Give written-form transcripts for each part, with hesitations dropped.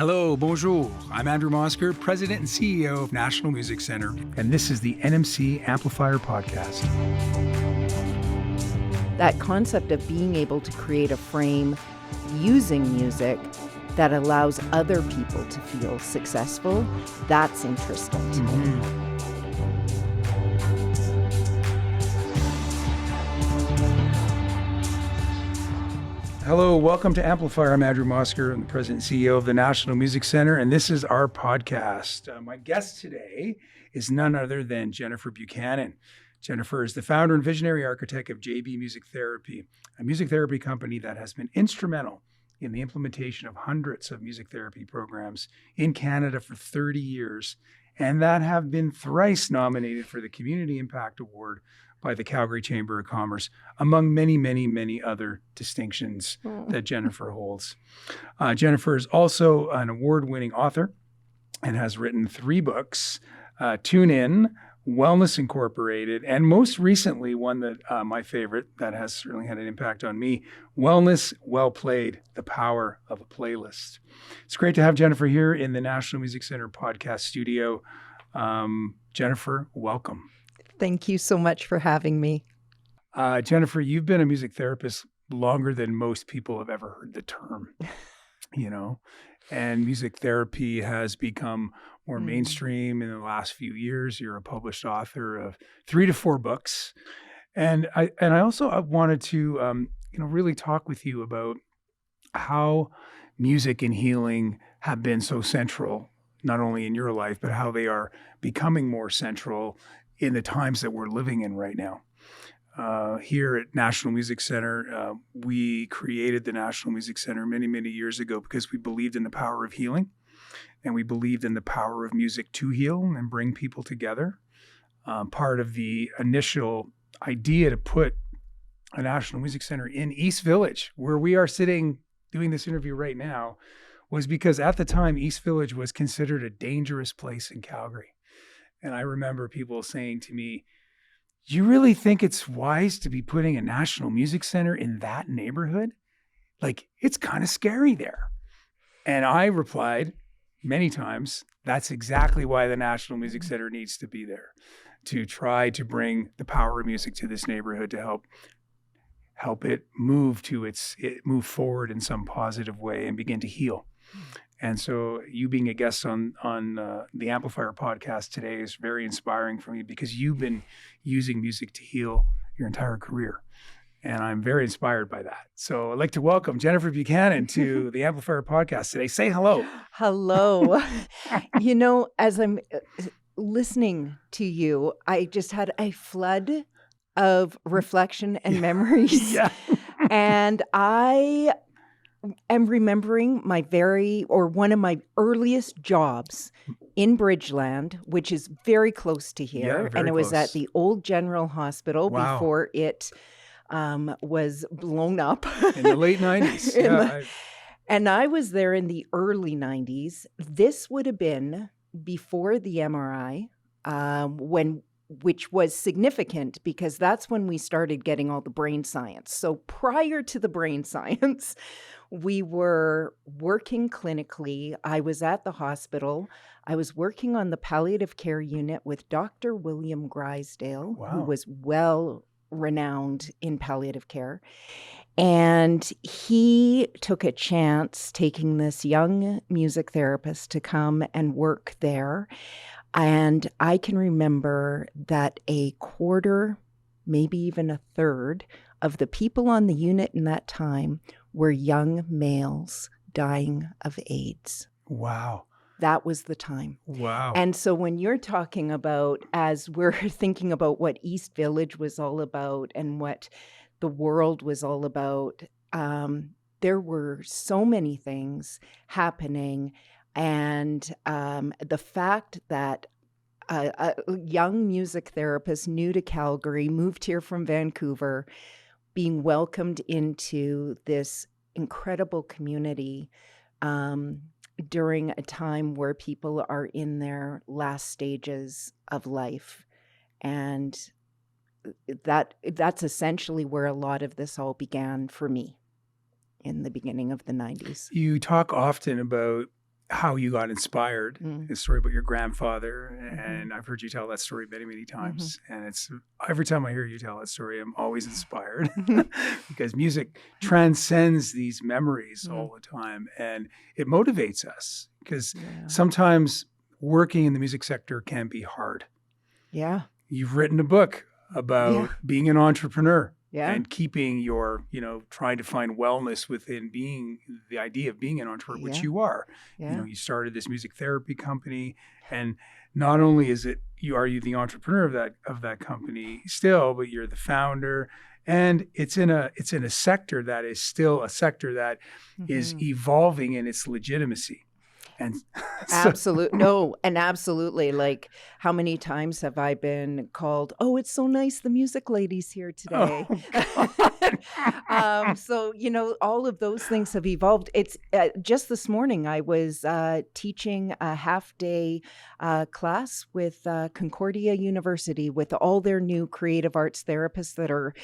Hello, bonjour. I'm Andrew Mosker, President and CEO of National Music Center, and this is the NMC Amplifier podcast. That concept of being able to create a frame using music that allows other people to feel successful, that's interesting to me. Hello, welcome to Amplifier. I'm Andrew Mosker. I'm the President and CEO of the National Music Center, and this is our podcast. My guest today is none other than Jennifer Buchanan. Jennifer is the founder and visionary architect of JB Music Therapy, a music therapy company that has been instrumental in the implementation of hundreds of music therapy programs in Canada for 30 years, and that have been thrice nominated for the Community Impact Award by the Calgary Chamber of Commerce, among many, many, many other distinctions that Jennifer holds. Jennifer is also an award-winning author and has written 3 books, Tune In, Wellness Incorporated, and most recently, one that my favorite that has certainly had an impact on me, Wellness Well Played, The Power of a Playlist. It's great to have Jennifer here in the National Music Center podcast studio. Jennifer, welcome. Thank you so much for having me. Jennifer, you've been a music therapist longer than most people have ever heard the term, and music therapy has become more mainstream in the last few years. You're a published author of 3 to 4 books. And I also wanted to, really talk with you about how music and healing have been so central, not only in your life, but how they are becoming more central in the times that we're living in right now. Here at National Music Center, we created the National Music Center many, many years ago because we believed in the power of healing, and we believed in the power of music to heal and bring people together. Part of the initial idea to put a National Music Center in East Village, where we are sitting doing this interview right now, was because at the time, East Village was considered a dangerous place in Calgary. And I remember people saying to me, "You really think it's wise to be putting a National Music Center in that neighborhood? Like, it's kind of scary there." And I replied many times, that's exactly why the National Music Center needs to be there, to try to bring the power of music to this neighborhood, to help it move forward in some positive way and begin to heal. And so you being a guest on the Amplifier podcast today is very inspiring for me because you've been using music to heal your entire career. And I'm very inspired by that. So I'd like to welcome Jennifer Buchanan to the Amplifier podcast today. Say hello. Hello. As I'm listening to you, I just had a flood of reflection and memories. Yeah. And I am remembering one of my earliest jobs in Bridgeland, which is very close to here. Yeah, and it was close. At the old General Hospital before it was blown up. In the late 90s. And I was there in the early 90s. This would have been before the MRI, which was significant because that's when we started getting all the brain science. So prior to the brain science, we were working clinically. I was at the hospital. I was working on the palliative care unit with Dr. William Grisdale, who was well renowned in palliative care. And he took a chance taking this young music therapist to come and work there. And I can remember that a quarter, maybe even a third of the people on the unit in that time were young males dying of AIDS. Wow. That was the time. Wow. And so when you're talking about, as we're thinking about what East Village was all about and what the world was all about, there were so many things happening. And the fact that a young music therapist new to Calgary, moved here from Vancouver, being welcomed into this incredible community during a time where people are in their last stages of life. And that's essentially where a lot of this all began for me in the beginning of the 90s. You talk often about how you got inspired, Mm. a story about your grandfather. Mhm. And I've heard you tell that story many, many Mhm. times. And it's every time I hear you tell that story, I'm always inspired because music transcends these memories Mm. all the time. And it motivates us because Yeah. sometimes working in the music sector can be hard. Yeah. You've written a book Yeah. about being an entrepreneur Yeah. and keeping your, trying to find wellness within being the idea of being an entrepreneur, which Yeah. you are. Yeah. You started this music therapy company, and not only is it are you the entrepreneur of that company still, but you're the founder, and it's in a sector that is still a sector that is Mhm. evolving in its legitimacy. And so, No, and absolutely. Like, how many times have I been called, "Oh, it's so nice the music lady's here today." oh God. So, all of those things have evolved. It's just this morning, I was teaching a half day class with Concordia University with all their new creative arts therapists that are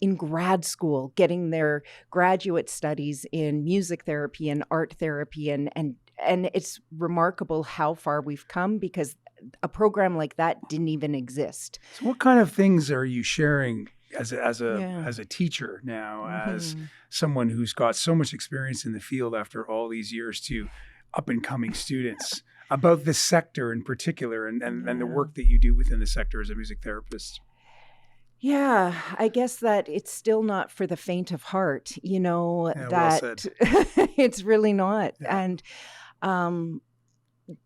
in grad school, getting their graduate studies in music therapy and art therapy, and it's remarkable how far we've come because a program like that didn't even exist. So what kind of things are you sharing as Yeah. a teacher now, as Mhm. someone who's got so much experience in the field after all these years to up and coming students about this sector in particular and the Yeah. work that you do within the sector as a music therapist? Yeah, I guess that it's still not for the faint of heart, Yeah, well said. that it's really not. Yeah. And um,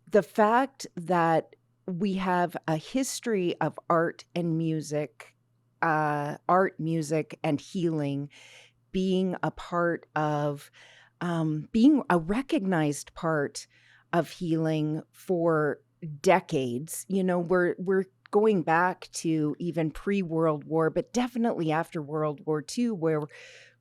the fact that we have a history of art, music, and healing being a part of, being a recognized part of healing for decades. We're going back to even pre-World War, but definitely after World War II, where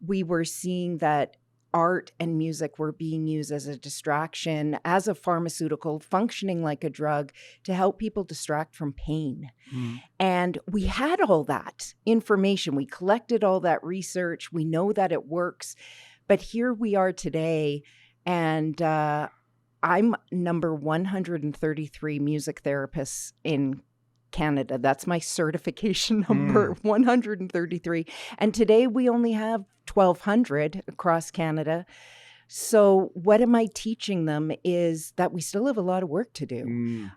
we were seeing that art and music were being used as a distraction, as a pharmaceutical, functioning like a drug to help people distract from pain. Mm. And we had all that information. We collected all that research. We know that it works. But here we are today, and I'm number 133 music therapists in Canada. That's my certification number, 133. And today we only have 1,200 across Canada. So what am I teaching them is that we still have a lot of work to do.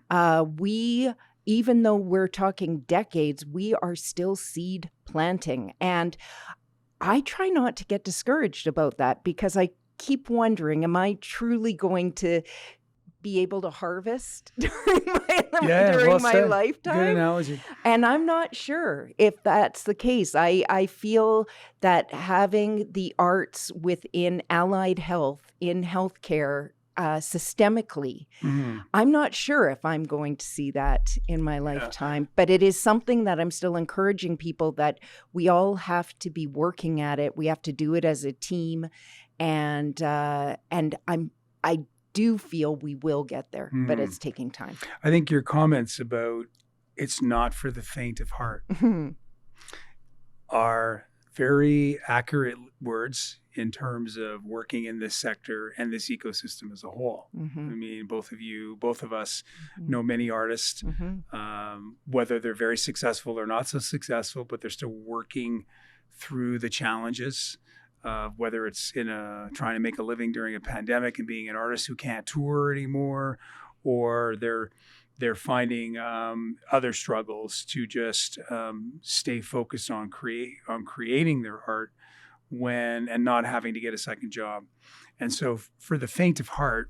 Even though we're talking decades, we are still seed planting. And I try not to get discouraged about that because I keep wondering, am I truly going to be able to harvest during Well my said. Good lifetime? analogy. And I'm not sure if that's the case. I feel that having the arts within allied health, in healthcare, systemically, Mhm. I'm not sure if I'm going to see that in my lifetime, but it is something that I'm still encouraging people that we all have to be working at it. We have to do it as a team, and I do feel we will get there, but it's taking time. I think your comments about it's not for the faint of heart are very accurate words in terms of working in this sector and this ecosystem as a whole. I mean, both of us know many artists, whether they're very successful or not so successful, but they're still working through the challenges. Whether it's trying to make a living during a pandemic and being an artist who can't tour anymore, or they're finding other struggles to just stay focused on creating their art and not having to get a second job. And so for the faint of heart,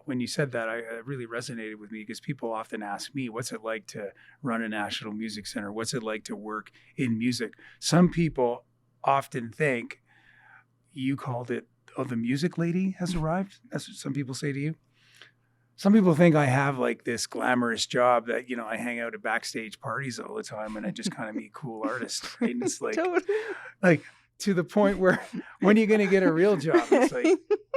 when you said that, it really resonated with me because people often ask me, what's it like to run a national music center? What's it like to work in music? Some people often think you called it, oh, the music lady has arrived. That's what some people say to you. Some people think I have like this glamorous job that, I hang out at backstage parties all the time and I just kind of meet cool artists, right? And it's like, Totally. like to the point where when are you going to get a real job? It's like,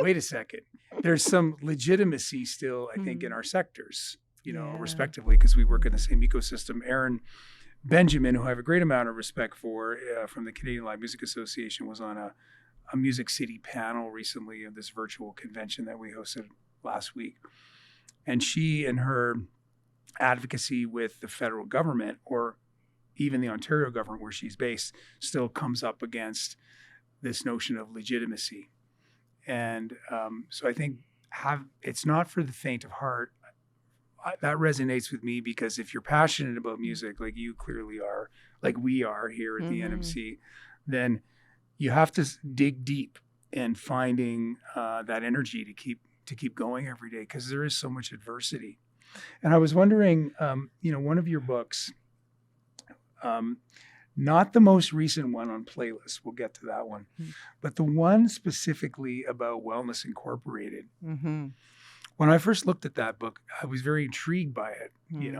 wait a second. There's some legitimacy still, I think, in our sectors, respectively, because we work in the same ecosystem. Aaron Benjamin, who I have a great amount of respect for, from the Canadian Live Music Association, was on a Music City panel recently of this virtual convention that we hosted last week. And she and her advocacy with the federal government, or even the Ontario government where she's based, still comes up against this notion of legitimacy. And so I think it's not for the faint of heart. That resonates with me, because if you're passionate about music, like you clearly are, like we are here at the NMC, then you have to dig deep in finding that energy to keep going every day, because there is so much adversity. And I was wondering, one of your books, not the most recent one on Playlist, we'll get to that one, but the one specifically about Wellness Incorporated. When I first looked at that book, I was very intrigued by it,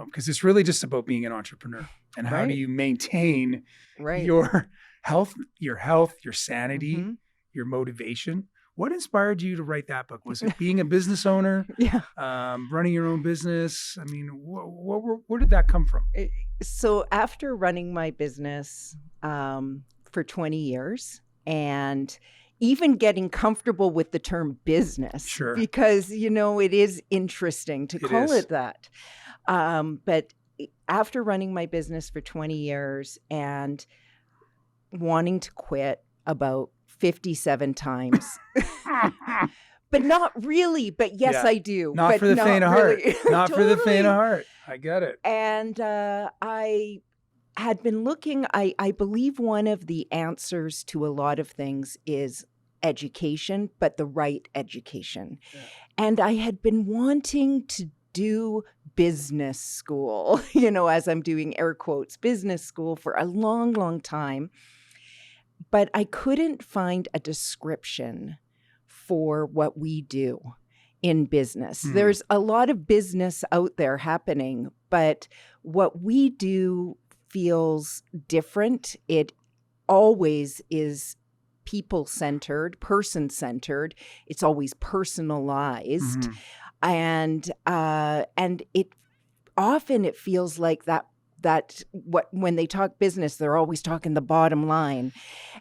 because it's really just about being an entrepreneur and how do you maintain your health, your sanity, your motivation. What inspired you to write that book? Was it being a business owner? Running your own business? I mean, where did that come from? So after running my business for 20 years and even getting comfortable with the term business, because, it is interesting to call it that. But after running my business for 20 years and wanting to quit about 57 times, but not really, but yes, I do. Not but for the faint of heart. Not Totally. for the faint of heart. I get it. And I had been looking, I believe one of the answers to a lot of things is education, but the right education. And I had been wanting to do business school, as I'm doing air quotes, business school for a long, long time. But I couldn't find a description for what we do in business. There's a lot of business out there happening, but what we do feels different. It always is people-centered, person-centered. It's always personalized. And it often feels like that when they talk business, they're always talking the bottom line.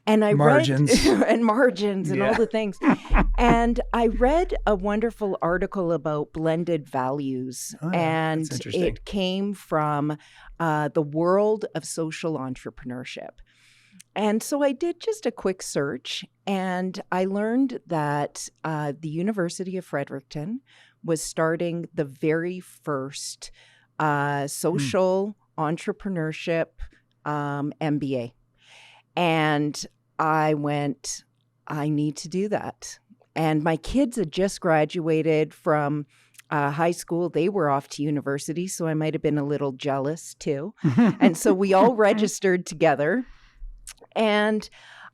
And I margins and margins and all the things. And I read a wonderful article about blended values, and it came from the world of social entrepreneurship. And so I did just a quick search, and I learned that the University of Fredericton was starting the very first social entrepreneurship MBA. And I went, I need to do that. And my kids had just graduated from high school. They were off to university, so I might have been a little jealous too. And so we all registered together. And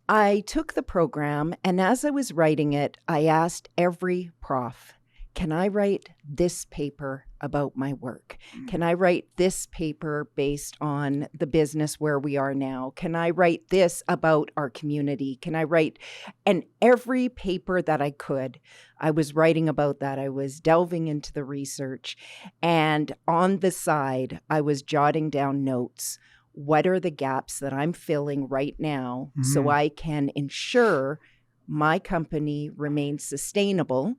I took the program, and as I was writing it, I asked every prof, can I write this paper about my work? Can I write this paper based on the business where we are now? Can I write this about our community? Can I write? And every paper that I could, I was writing about that. I was delving into the research. And on the side, I was jotting down notes. What are the gaps that I'm filling right now so I can ensure my company remains sustainable?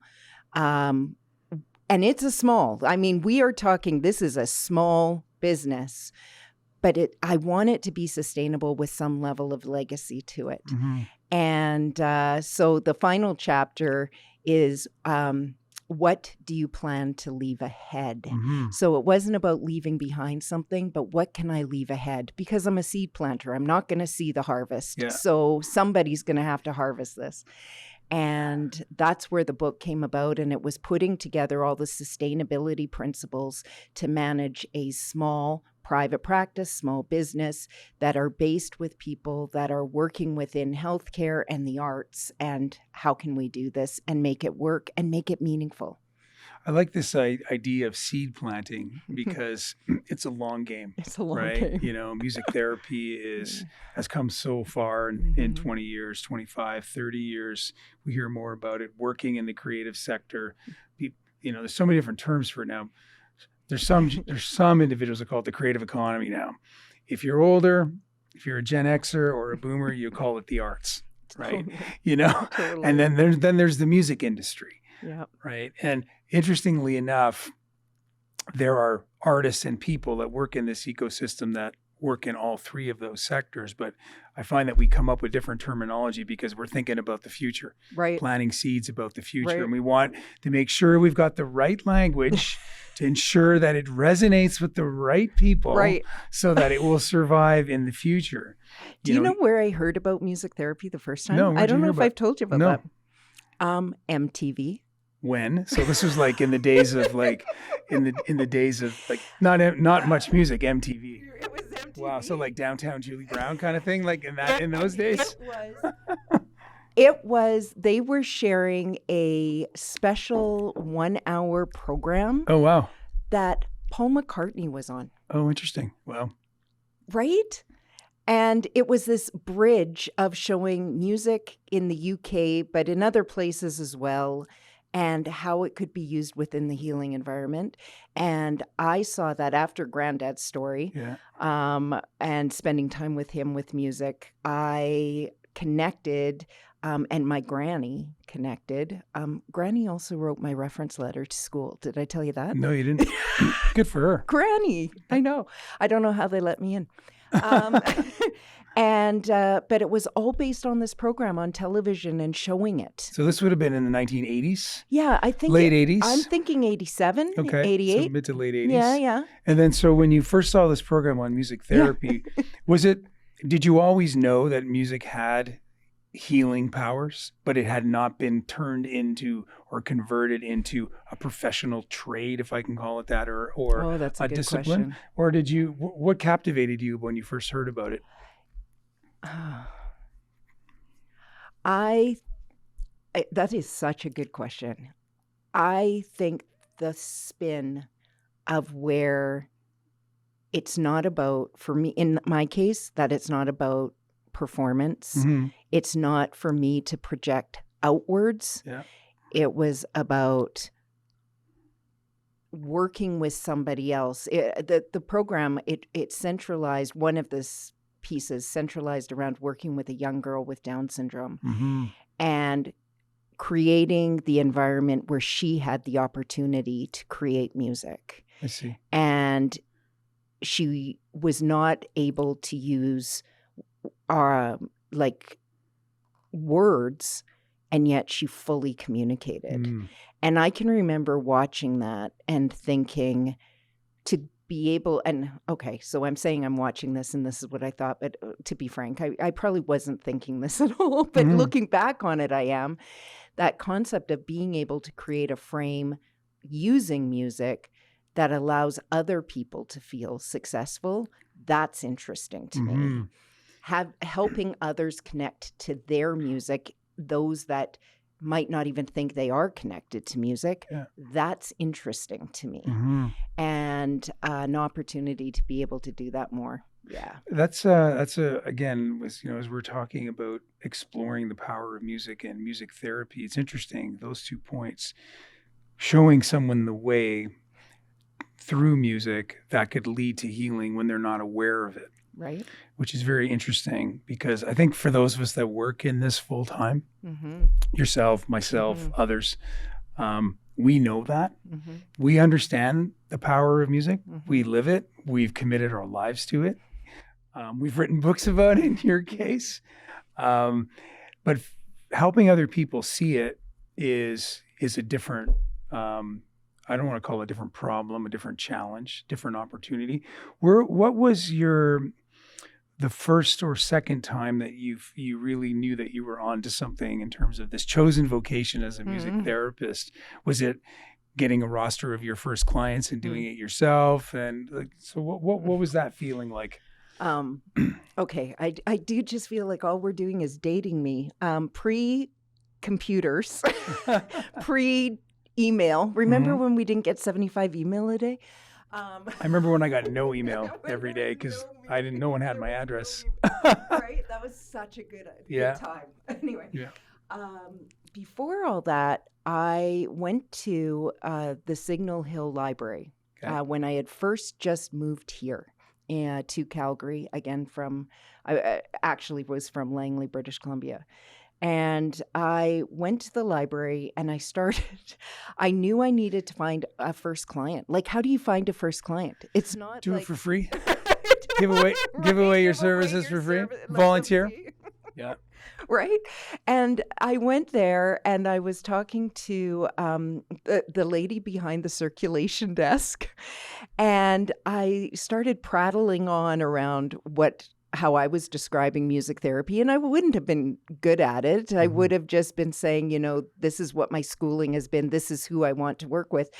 And it's we are talking, this is a small business, but I want it to be sustainable with some level of legacy to it. And so the final chapter is, what do you plan to leave ahead? So it wasn't about leaving behind something, but what can I leave ahead? Because I'm a seed planter. I'm not going to see the harvest. So somebody's going to have to harvest this. And that's where the book came about. And it was putting together all the sustainability principles to manage a small private practice, small business that are based with people that are working within healthcare and the arts. And how can we do this and make it work and make it meaningful? I like this idea of seed planting because it's a long game. It's a long game. Music therapy has come so far in 20 years, 25, 30 years. We hear more about it working in the creative sector. There's so many different terms for it now. There's some individuals that call it the creative economy now. If you're older, if you're a Gen Xer or a boomer, you call it the arts, right? Totally. And then there's the music industry. Yeah. right? And interestingly enough, there are artists and people that work in this ecosystem that work in all three of those sectors. But I find that we come up with different terminology because we're thinking about the future, Right. planting seeds about the future. Right. And we want to make sure we've got the right language to ensure that it resonates with the right people Right. so that it will survive in the future. Do you know where I heard about music therapy the first time? No, I where'd you don't know hear if about I've told you about No. that. MTV. When? So this was like in the days of like in the days of like not much music, MTV. It was MTV. Wow, so like Downtown Julie Brown kind of thing, like in those days. It was. They were sharing a special 1-hour program Oh wow. that Paul McCartney was on. Oh, interesting. Wow. Right? And it was this bridge of showing music in the UK, but in other places as well, and how it could be used within the healing environment. And I saw that after Granddad's story, Yeah. and spending time with him with music, I connected, and my granny connected. Granny also wrote my reference letter to school. Did I tell you that? No, you didn't. Good for her. Granny, I know. I don't know how they let me in. But it was all based on this program on television and showing it. So this would have been in the 1980s? Yeah, I think Late 80s? I'm thinking 87, Okay. 88. So mid to late 80s. Yeah, yeah. And then so when you first saw this program on music therapy, did you always know that music had healing powers, but it had not been turned into or converted into a professional trade, if I can call it that, or Oh, that's a good discipline? question. Or did you, what captivated you when you first heard about it? That is such a good question. I think the spin of where it's not about, for me, in my case, that it's not about performance. Mm-hmm. It's not for me to project outwards. Yeah. It was about working with somebody else. The program, it centralized, one of the pieces centralized around working with a young girl with Down syndrome, Mm-hmm. and creating the environment where she had the opportunity to create music. I see. And she was not able to use like words, and yet she fully communicated. Mm. And I can remember watching that and thinking, to be able, and okay, so I'm saying I'm watching this and this is what I thought, but to be frank, I probably wasn't thinking this at all, but Mhm. looking back on it, I am. That concept of being able to create a frame using music that allows other people to feel successful, that's interesting to me. Mhm. Helping others connect to their music, those that might not even think they are connected to music, Yeah. that's interesting to me. Mhm. And an opportunity to be able to do that more. Yeah. That's again, as we're talking about exploring the power of music and music therapy, it's interesting, those 2 points, showing someone the way through music that could lead to healing when they're not aware of it, Right. which is very interesting because I think for those of us that work in this full time, Mm-hmm. yourself, myself, Mhm. others, we know that. Mm-hmm. We understand the power of music. Mhm. We live it. We've committed our lives to it. We've written books about it in your case. But helping other people see it is a different, I don't want to call it a different problem, a different challenge, different opportunity. What was the first or second time that you really knew that you were onto something in terms of this chosen vocation as a music Mhm. therapist? Was it getting a roster of your first clients and doing it yourself? And like, so what was that feeling like? Okay, I do just feel like all we're doing is dating me. Pre-computers, pre-email. Remember Mhm. when we didn't get 75 email a day? I remember when I got no email When every there day was because no no one had there my was no address. Right? That was such a good Yeah. time. Anyway, Yeah. before all that, I went to the Signal Hill Library Okay. when I had first just moved here to Calgary, again I actually was from Langley, British Columbia. And I went to the library and I knew I needed to find a first client. Like, how do you find a first client? It's not Do it like for free. do Give away, it, give right? away your Give away services your for free. service, like the Volunteer. fee. Yeah. Right? And I went there and I was talking to the lady behind the circulation desk, and I started prattling on around how I was describing music therapy, and I wouldn't have been good at it. I would have just been saying, this is what my schooling has been. This is who I want to work with.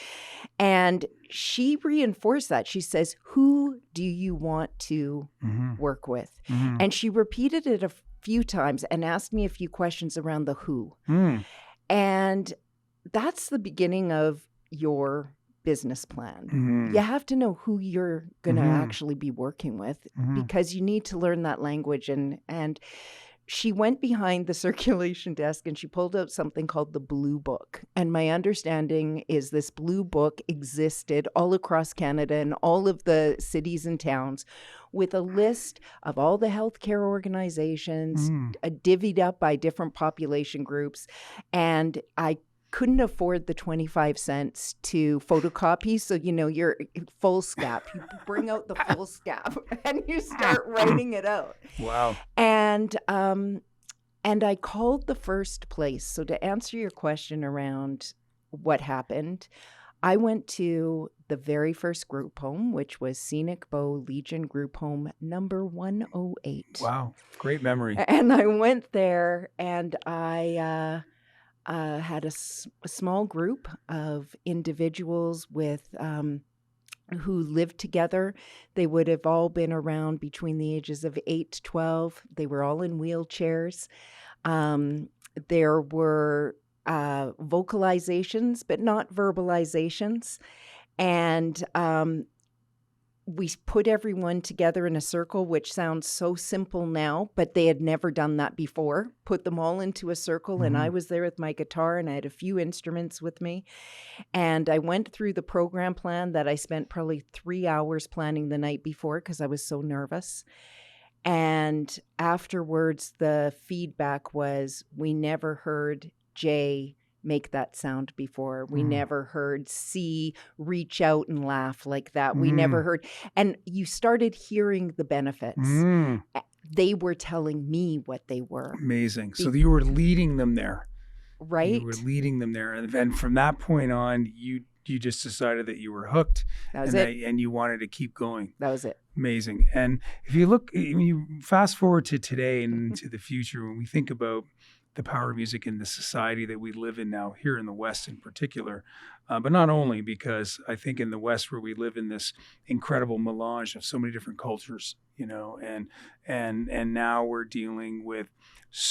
And she reinforced that. She says, "Who do you want to work with?" And she repeated it a few times and asked me a few questions around the who. And that's the beginning of your business plan. You have to know who you're going to actually be working with because you need to learn that language. And she went behind the circulation desk and she pulled out something called the Blue Book. And my understanding is this Blue Book existed all across Canada in all of the cities and towns with a list of all the healthcare organizations divvied up by different population groups. And I couldn't afford the 25 cents to photocopy. So, your full scap, you bring out the full scap and you start writing it out. Wow. And I called the first place. So to answer your question around what happened, I went to the very first group home, which was Scenic Bow Legion Group Home number 108. Wow. Great memory. And I went there and I had a small group of individuals with who lived together. They would have all been around between the ages of 8 to 12. They were all in wheelchairs. There were vocalizations, but not verbalizations. And we put everyone together in a circle, which sounds so simple now, but they had never done that before. Put them all into a circle, and I was there with my guitar, and I had a few instruments with me. And I went through the program plan that I spent probably 3 hours planning the night before because I was so nervous. And afterwards, the feedback was, we never heard Jay make that sound before. We never heard C reach out and laugh like that. We never heard. And you started hearing the benefits. They were telling me what they were. Amazing. So you were leading them there. Right? You were leading them there. And from that point on, you just decided that you were hooked. That was it. And you wanted to keep going. That was it. Amazing. And if you look, when you fast forward to today and into the future, when we think about the power of music in the society that we live in now, here in the West in particular, but not only, because I think in the West where we live in this incredible melange of so many different cultures, and now we're dealing with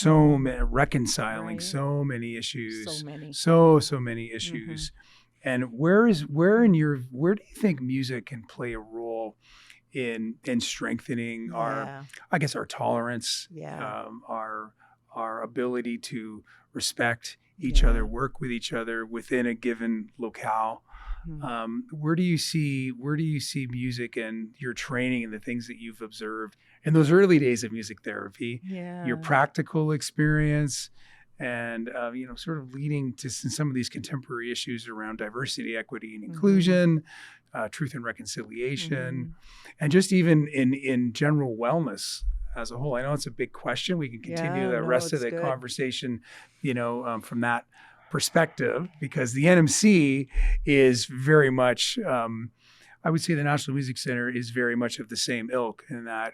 reconciling so many issues, so many issues. And where do you think music can play a role in strengthening our tolerance, our ability to respect each other, work with each other within a given locale? Where do you see music and your training and the things that you've observed in those early days of music therapy, your practical experience, and sort of leading to some of these contemporary issues around diversity, equity, and inclusion, truth and reconciliation, and just even in general wellness as a whole? I know it's a big question. We can continue the rest of the conversation, from that perspective, because the NMC is very much, I would say the National Music Centre is very much of the same ilk, in that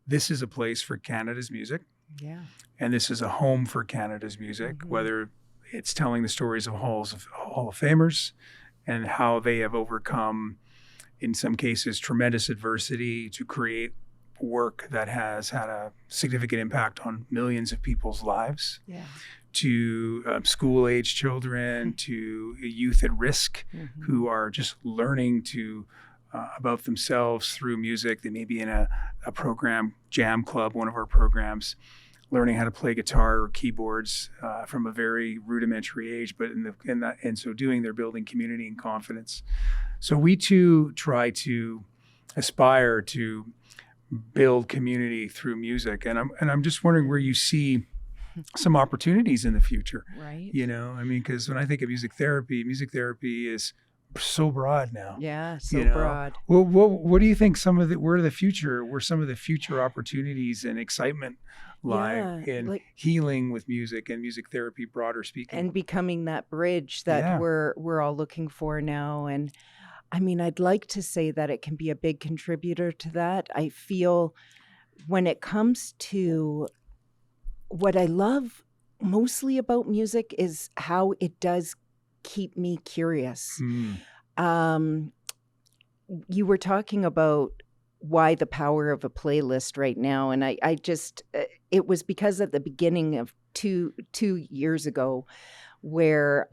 this is a place for Canada's music. Yeah. And this is a home for Canada's music, whether it's telling the stories of Hall of Famers and how they have overcome, in some cases, tremendous adversity to create work that has had a significant impact on millions of people's lives, to school-age children, to youth at risk who are just learning about themselves through music. They may be in a program, Jam Club, one of our programs, learning how to play guitar or keyboards from a very rudimentary age, but in so doing, they're building community and confidence. So we too try to aspire to build community through music, and I'm just wondering where you see some opportunities in the future. Right. You know, I mean, because when I think of music therapy is so broad now. Yeah, so You know, broad. well, what do you think where some of the future opportunities and excitement lie Yeah, in like healing with music and music therapy, broader speaking? and becoming that bridge that Yeah. we're all looking for now. And I mean, I'd like to say that it can be a big contributor to that. I feel when it comes to what I love mostly about music is how it does keep me curious. Mm. Um, you were talking about why the power of a playlist right now, and I just it was because at the beginning of two years ago, where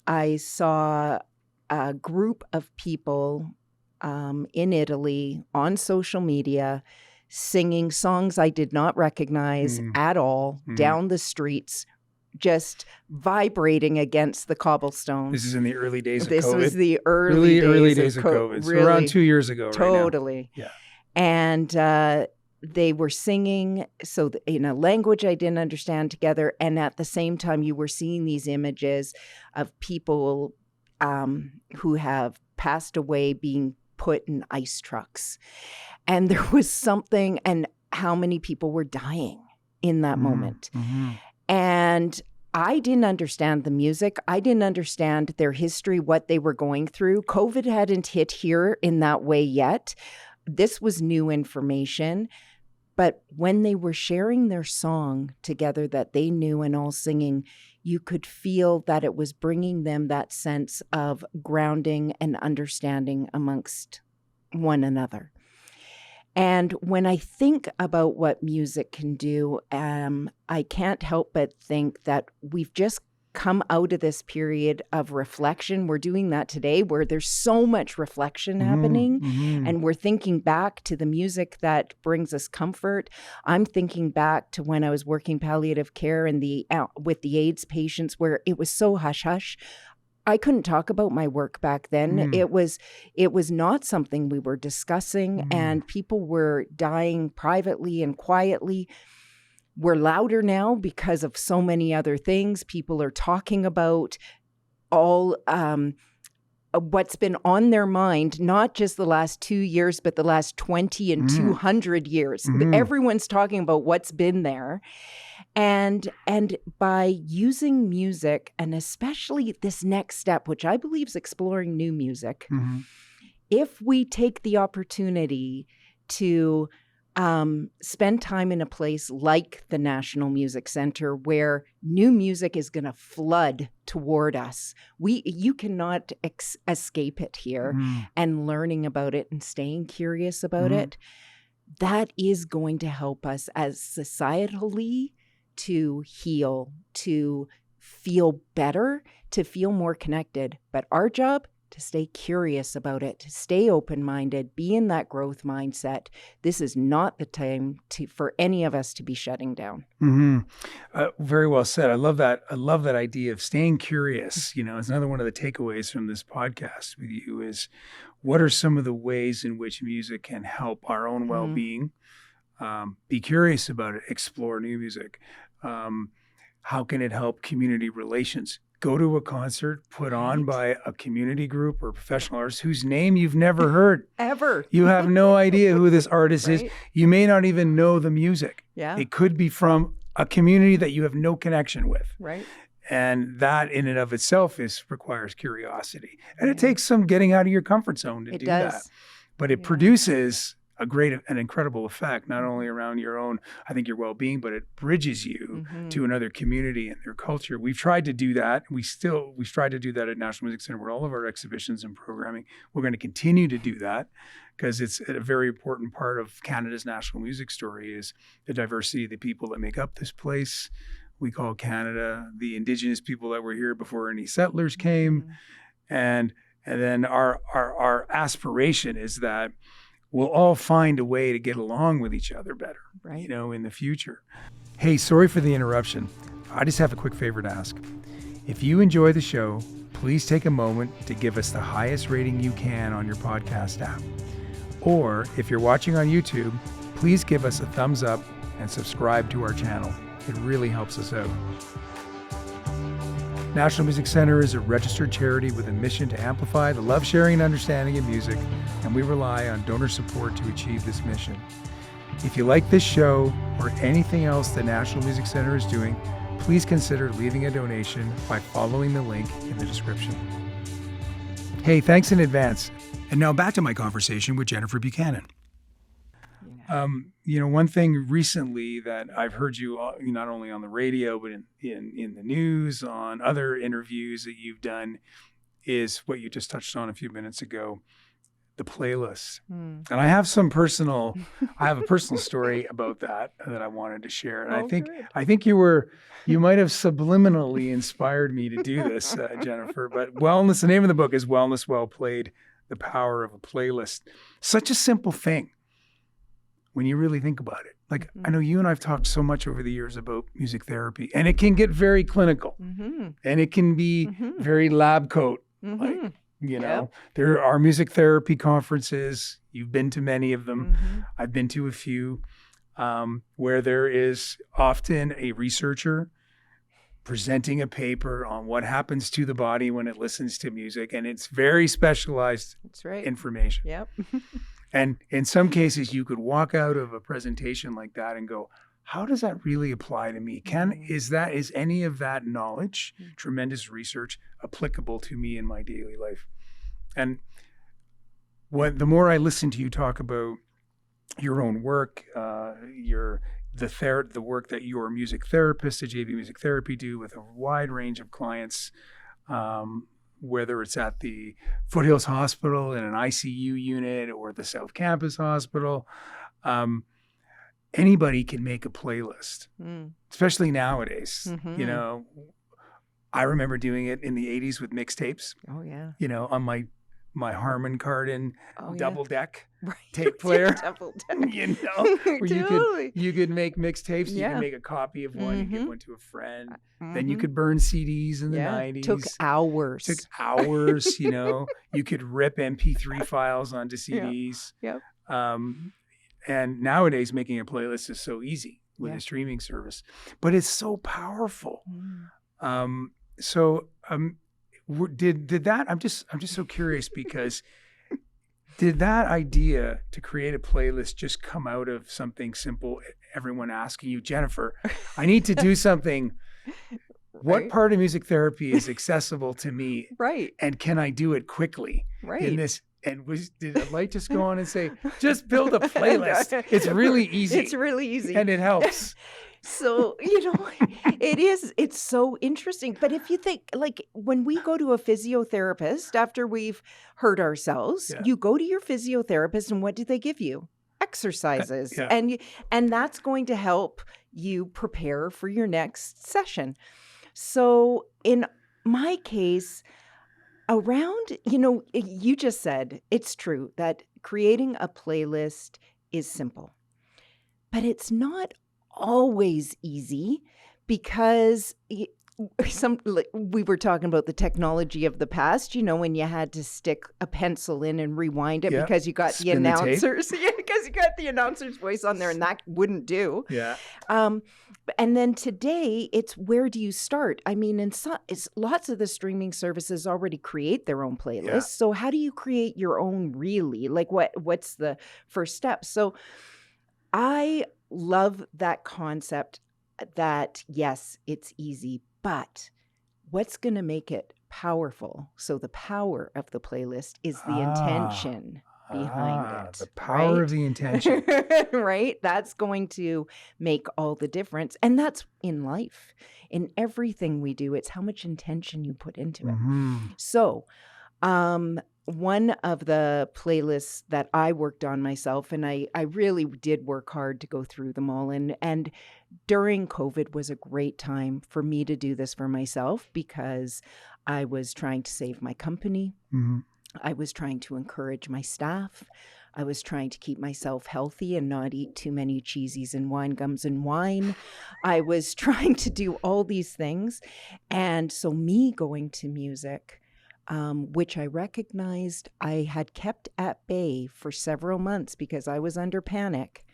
I saw a group of people in Italy on social media singing songs I did not recognize Mm. at all down the streets, just vibrating against the cobblestones. This is in the early days of This COVID. was the early days of COVID. So around Really, 2 years ago, right now. totally. Yeah. And they were singing in a language I didn't understand together. And at the same time, you were seeing these images of people who have passed away being put in ice trucks. And there was something, and how many people were dying in that moment. Mm-hmm. And I didn't understand the music. I didn't understand their history, what they were going through. COVID hadn't hit here in that way yet. This was new information. But when they were sharing their song together that they knew and all singing, you could feel that it was bringing them that sense of grounding and understanding amongst one another. And when I think about what music can do, I can't help but think that we've just come out of this period of reflection. We're doing that today where there's so much reflection happening, and we're thinking back to the music that brings us comfort. I'm thinking back to when I was working palliative care and with the AIDS patients where it was so hush-hush. I couldn't talk about my work back then. It was not something we were discussing, and people were dying privately and quietly. We're louder now because of so many other things. People are talking about all what's been on their mind, not just the last 2 years, but the last 20 and 200 years. Everyone's talking about what's been there. And by using music, and especially this next step, which I believe is exploring new music, if we take the opportunity to spend time in a place like the National Music Center where new music is going to flood toward us, you cannot escape it here, and learning about it and staying curious about it, that is going to help us as societally to heal, to feel better, to feel more connected. But our job, to stay curious about it, to stay open-minded, be in that growth mindset. This is not the time for any of us to be shutting down. Very well said. I love that. I love that idea of staying curious. You know, it's another one of the takeaways from this podcast with you is what are some of the ways in which music can help our own well-being? Be curious about it, explore new music. How can it help community relations? Go to a concert put on by a community group or professional artist whose name you've never heard. Ever. You have no idea who this artist is. You may not even know the music. Yeah. It could be from a community that you have no connection with. Right. And that in and of itself requires curiosity. And it takes some getting out of your comfort zone to do that. But it produces an incredible effect, not only around your own, I think, your well-being, but it bridges you to another community and their culture. We've tried to do that. We've tried to do that at National Music Center with all of our exhibitions and programming. We're going to continue to do that because it's a very important part of Canada's national music story is the diversity of the people that make up this place. We call Canada the Indigenous people that were here before any settlers came. And then our aspiration is that we'll all find a way to get along with each other better, you know, in the future. Hey, sorry for the interruption. I just have a quick favor to ask. If you enjoy the show, please take a moment to give us the highest rating you can on your podcast app. Or if you're watching on YouTube, please give us a thumbs up and subscribe to our channel. It really helps us out. National Music Center is a registered charity with a mission to amplify the love, sharing, and understanding of music, and we rely on donor support to achieve this mission. If you like this show or anything else the National Music Center is doing, please consider leaving a donation by following the link in the description. Hey, thanks in advance. And now back to my conversation with Jennifer Buchanan. One thing recently that I've heard you not only on the radio, but in the news, on other interviews that you've done, is what you just touched on a few minutes ago, the playlist. And I have a personal story about that I wanted to share. And I think you might have subliminally inspired me to do this, Jennifer. But the name of the book is Wellness Well Played, The Power of a Playlist. Such a simple thing when you really think about it. Like, I know you and I've talked so much over the years about music therapy, and it can get very clinical, and it can be very lab coat. Like, there are music therapy conferences. You've been to many of them. I've been to a few, where there is often a researcher presenting a paper on what happens to the body when it listens to music, and it's very specialized information. Yep. And in some cases, you could walk out of a presentation like that and go, how does that really apply to me? Is any of that knowledge, tremendous research, applicable to me in my daily life? And the more I listen to you talk about your own work, the work that your music therapist at JV Music Therapy do with a wide range of clients, whether it's at the Foothills Hospital in an ICU unit or the South Campus Hospital, anybody can make a playlist, especially nowadays. I remember doing it in the 80s with mixtapes. Oh, yeah. On my Harman Kardon double deck tape player. Double deck. Where you could make mixtapes. You could make a copy of one and give one to a friend. Then you could burn CDs in the 90s. Took hours. You could rip MP3 files onto CDs. Yep. And nowadays making a playlist is so easy with a streaming service, but it's so powerful. Did that? I'm just so curious, because did that idea to create a playlist just come out of something simple? Everyone asking you, Jennifer, I need to do something. What part of music therapy is accessible to me? Right. And can I do it quickly? Right. In this, did a light just go on and say, just build a playlist? It's really easy. It's really easy. And it helps. So, it's so interesting. But if you think, like, when we go to a physiotherapist after we've hurt ourselves, you go to your physiotherapist, and what do they give you? Exercises. And that's going to help you prepare for your next session. So in my case, you just said, it's true that creating a playlist is simple, but it's not always easy, because we were talking about the technology of the past, when you had to stick a pencil in and rewind it because you got the announcers, because you got the announcer's voice on there, and that wouldn't do. Yeah. And then today, it's where do you start? I mean, it's lots of the streaming services already create their own playlists. Yeah. So how do you create your own, really? Like, what's the first step? So I love that concept that, yes, it's easy, but what's going to make it powerful? So the power of the playlist is the intention behind it. The power of the intention. Right? That's going to make all the difference. And that's in life. In everything we do, it's how much intention you put into it. So, one of the playlists that I worked on myself, and I really did work hard to go through them all. And during COVID was a great time for me to do this for myself, because I was trying to save my company. I was trying to encourage my staff. I was trying to keep myself healthy and not eat too many cheesies and wine gums and wine. I was trying to do all these things. And so me going to music, which I recognized I had kept at bay for several months because I was under panic,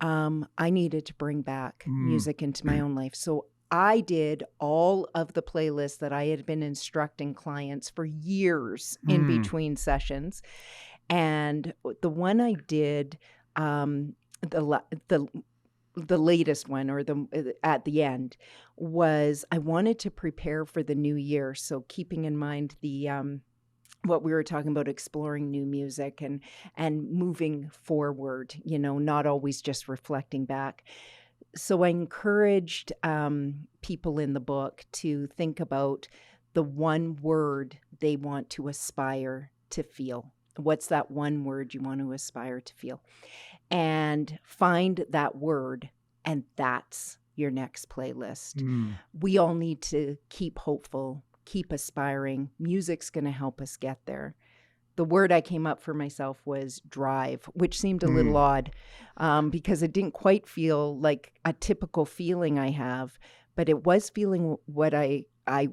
I needed to bring back Mm. music into my own life. So I did all of the playlists that I had been instructing clients for years in Mm. between sessions. And the one I did, the la- the latest one, or the at the end, was I wanted to prepare for the new year. So keeping in mind the what we were talking about, exploring new music and moving forward, not always just reflecting back. So I encouraged people in the book to think about the one word they want to aspire to feel. What's that one word you want to aspire to feel? And find that word, and that's your next playlist. Mm. We all need to keep hopeful, keep aspiring. Music's going to help us get there. The word I came up for myself was drive, which seemed a little Mm. odd because it didn't quite feel like a typical feeling I have, but it was feeling what I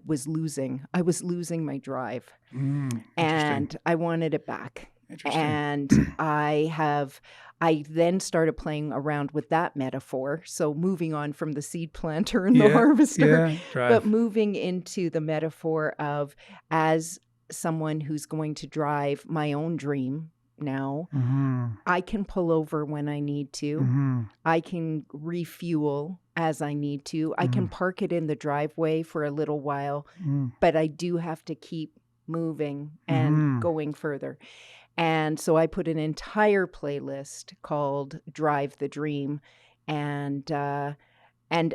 was losing. I was losing my drive, Mm. Interesting. and I wanted it back. Interesting. And I then started playing around with that metaphor. So moving on from the seed planter and the Yeah. harvester, Yeah. but Drive. moving into the metaphor of, as someone who's going to drive my own dream now, Mm-hmm. I can pull over when I need to. Mm-hmm. I can refuel as I need to. I Mm-hmm. can park it in the driveway for a little while, Mm-hmm. but I do have to keep moving and Mm-hmm. going further. And so I put an entire playlist called Drive the Dream. And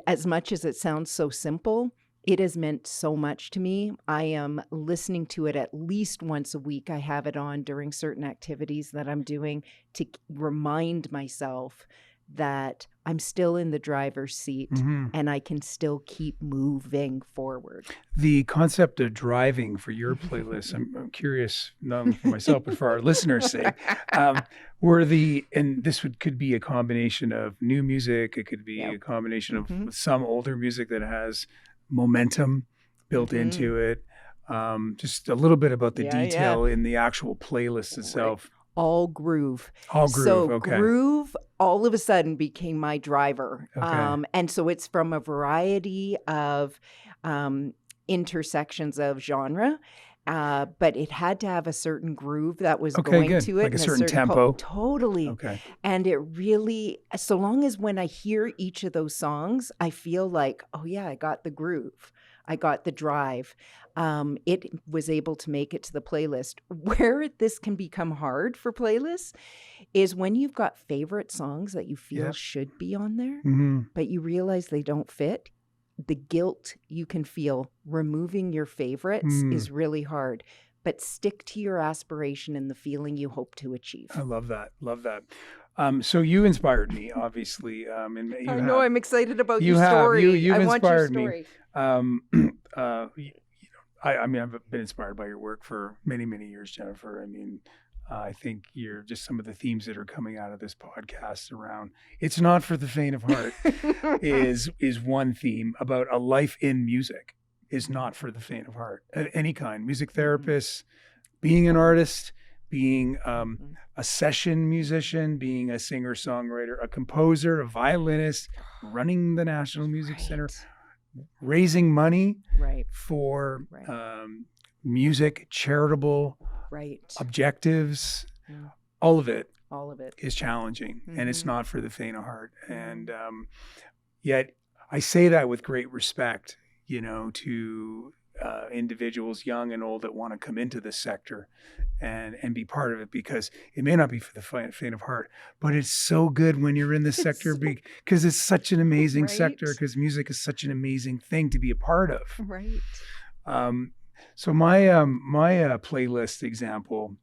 as much as it sounds so simple, it has meant so much to me. I am listening to it at least once a week. I have it on during certain activities that I'm doing to remind myself that I'm still in the driver's seat Mm-hmm. and I can still keep moving forward. The concept of driving for your playlist, I'm curious, not only for myself, but for our listeners' sake, and this could be a combination of new music, it could be Yep. a combination of Mhm. some older music that has momentum built Mhm. into it. Just a little bit about the Yeah, detail in the actual playlist Right. itself. All groove. All groove, So okay. groove all of a sudden became my driver. Okay. And so it's from a variety of intersections of genre. But it had to have a certain groove that was Okay, going good. to it, Like a and a certain certain tempo. totally. Okay. And it really, so long as when I hear each of those songs, I feel like, oh yeah, I got the groove. I got the drive. It was able to make it to the playlist. Where this can become hard for playlists is when you've got favorite songs that you feel Yep. should be on there, Mm-hmm. but you realize they don't fit. The guilt you can feel removing your favorites Mm. is really hard, but stick to your aspiration and the feeling you hope to achieve. I love that. Love that. So you inspired me, obviously, and you I know, have. I'm excited about You your have. story. You've I want your inspired me. story. I mean, I've been inspired by your work for many, many years, Jennifer. I mean, I think you're just some of the themes that are coming out of this podcast around "It's Not for the Faint of Heart" is one theme about a life in music. Is not for the faint of heart of any kind. Music therapists, being an artist, being a session musician, being a singer songwriter, a composer, a violinist, running the National Music Center, raising money Right. for Right. music, charitable Right. objectives. Yeah. All of it All of it. is challenging, and it's Mhm. not for the faint of heart. Mhm. And yet I say that with great respect, to individuals, young and old, that want to come into this sector and be part of it, because it may not be for the faint of heart, but it's so good when you're in this sector because it's such an amazing sector, Right. because music is such an amazing thing to be a part of. Right. So my playlist example,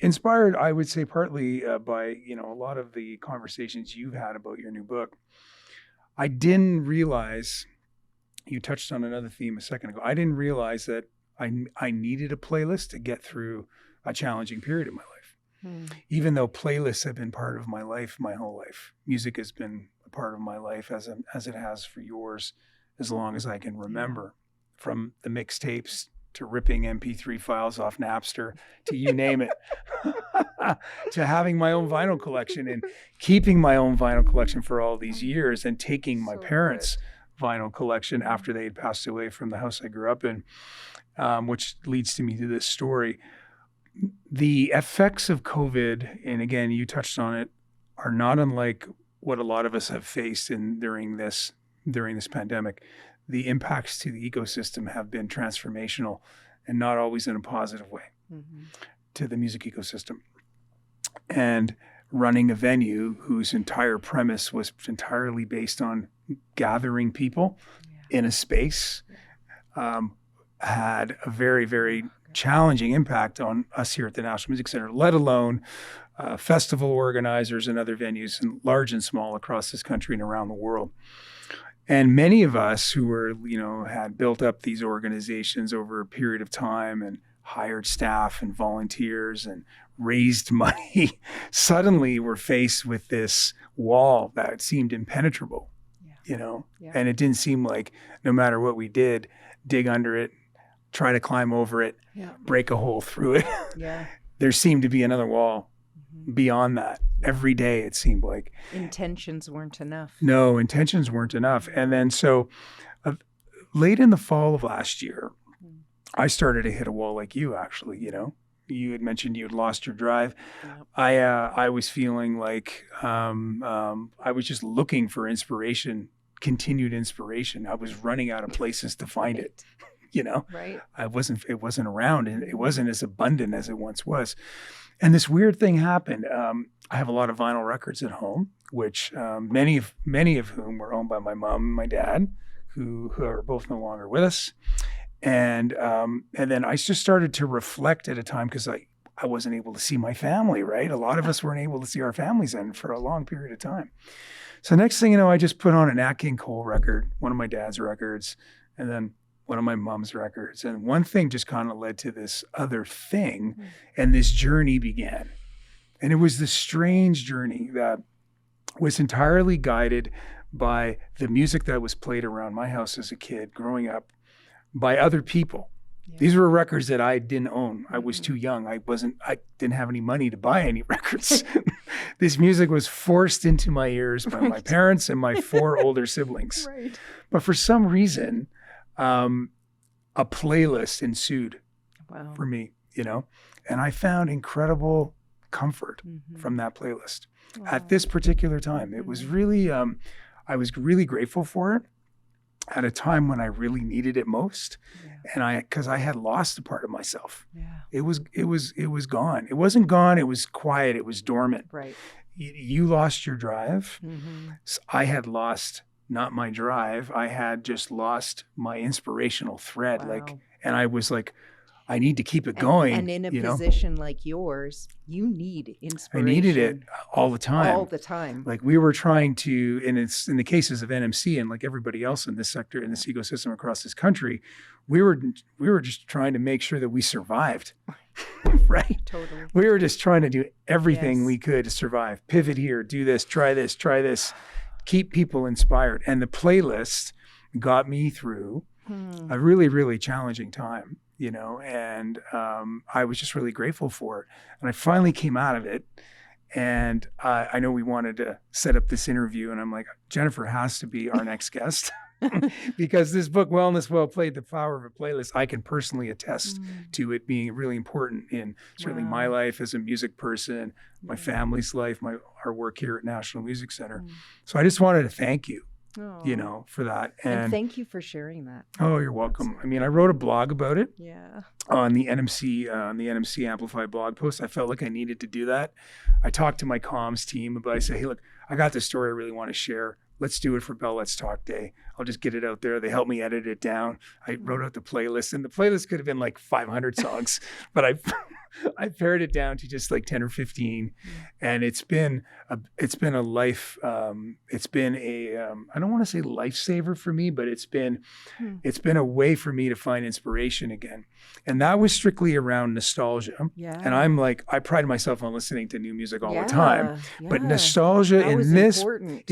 inspired, I would say, partly by a lot of the conversations you've had about your new book. I didn't realize, you touched on another theme a second ago, I didn't realize that I needed a playlist to get through a challenging period in my life. Even though playlists have been part of my life my whole life, music has been a part of my life as it has for yours, as long as I can remember, from the mixtapes to ripping MP3 files off Napster, to you name it, to having my own vinyl collection and keeping my own vinyl collection for all these years and taking my So parents' vinyl collection after they had passed away from the house I grew up in, which leads to me to this story. The effects of COVID, and again, you touched on it, are not unlike what a lot of us have faced during this pandemic. The impacts to the ecosystem have been transformational and not always in a positive way to the music ecosystem. And running a venue whose entire premise was entirely based on gathering people in a space had a very, very challenging impact on us here at the National Music Center, let alone festival organizers and other venues, and large and small, across this country and around the world. And many of us who were, had built up these organizations over a period of time and hired staff and volunteers and raised money, suddenly were faced with this wall that seemed impenetrable, and it didn't seem like, no matter what we did, dig under it, try to climb over it, break a hole through it. There seemed to be another wall beyond that. Every day, it seemed like. Intentions weren't enough. No, intentions weren't enough. And then so late in the fall of last year, I started to hit a wall like you, actually, You had mentioned you had lost your drive. I was feeling like I was just looking for inspiration, continued inspiration. I was running out of places to find it. Right. It wasn't around, and it wasn't as abundant as it once was. And this weird thing happened. I have a lot of vinyl records at home, which many of whom were owned by my mom and my dad, who are both no longer with us. And then I just started to reflect at a time, because I wasn't able to see my family, right? A lot of us weren't able to see our families for a long period of time. So next thing you know, I just put on a Nat King Cole record, one of my dad's records, and then one of my mom's records. And one thing just kind of led to this other thing, and this journey began. And it was this strange journey that was entirely guided by the music that was played around my house as a kid growing up by other people. These were records that I didn't own. I was too young. I didn't have any money to buy any records. This music was forced into my ears by my parents and my 4 older siblings. Right. But for some reason, a playlist ensued for me, and I found incredible comfort from that playlist at this particular time. It was really, I was really grateful for it at a time when I really needed it most. And because I had lost a part of myself. It was gone. It wasn't gone. It was quiet. It was dormant. Right. You lost your drive. So I had lost not my drive. I had just lost my inspirational thread. And I was like, I need to keep it going. And in a position like yours, you need inspiration. I needed it all the time. All the time. Like we were trying to, and it's in the cases of NMC and like everybody else in this sector, in this ecosystem across this country, we were just trying to make sure that we survived. Right? Totally. We were just trying to do everything we could to survive. Pivot here, do this, try this, keep people inspired. And the playlist got me through a really, really challenging time. And I was just really grateful for it. And I finally came out of it. And I know we wanted to set up this interview, and I'm like, Jennifer has to be our next guest. Because this book, Wellness Well Played, The Power of a Playlist, I can personally attest to it being really important in certainly my life as a music person, my family's life, our work here at National Music Center. So I just wanted to thank you. For that. And thank you for sharing that. Oh, you're welcome. I mean, I wrote a blog about it Yeah. on the NMC Amplify blog post. I felt like I needed to do that. I talked to my comms team about, I said, hey, look, I got this story I really want to share. Let's do it for Bell Let's Talk Day. I'll just get it out there. They helped me edit it down. I wrote out the playlist, and the playlist could have been like 500 songs, but I pared it down to just like 10 or 15. And it's been a life, it's been a, I don't want to say lifesaver for me, but it's been a way for me to find inspiration again. And that was strictly around nostalgia. Yeah. And I'm like, I pride myself on listening to new music all the time, but Yeah. nostalgia That was in this important.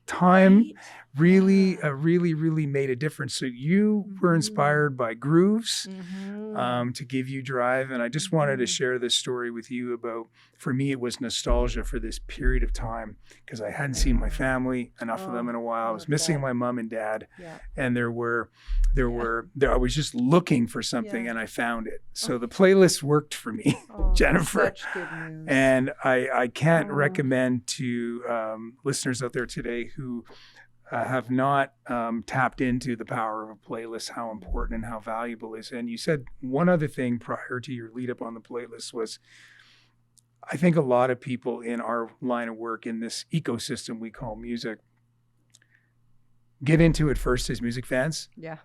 time really made a difference. So you were Mhm. inspired by grooves Mhm. to give you drive. And I just wanted to Mhm. share this story with you about, for me, it was nostalgia for this period of time because I hadn't seen my Yeah. family, enough of them in Oh, a while. I I was love missing that. my mom and dad. Yeah. And Yeah. I was just looking for something Yeah. and I found it. So Oh, the playlist worked for me, oh, that's Jennifer. such good news. And I can't Oh, recommend to listeners out there today who have not tapped into the power of a playlist, how important and how valuable it is. And you said one other thing prior to your lead up on the playlist was, I think a lot of people in our line of work in this ecosystem we call music get into it first as music fans. yeah.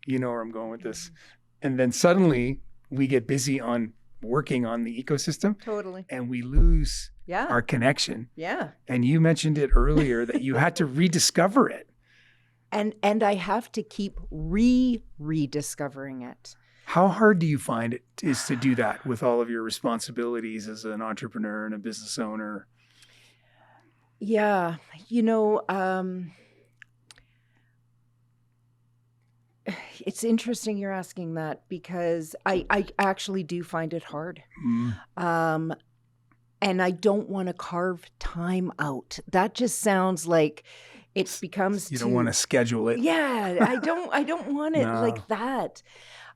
You know where I'm going with this. Mhm. And then suddenly we get busy on working on the ecosystem Totally. and we lose Yeah. our connection. Yeah. And you mentioned it earlier that you had to rediscover it. And I have to keep rediscovering it. How hard do you find it is to do that with all of your responsibilities as an entrepreneur and a business owner? Yeah. You know, it's interesting you're asking that because I actually do find it hard. Mm. And I don't want to carve time out. That just sounds like it becomes You don't want to schedule it. Yeah, I don't want it No. like that.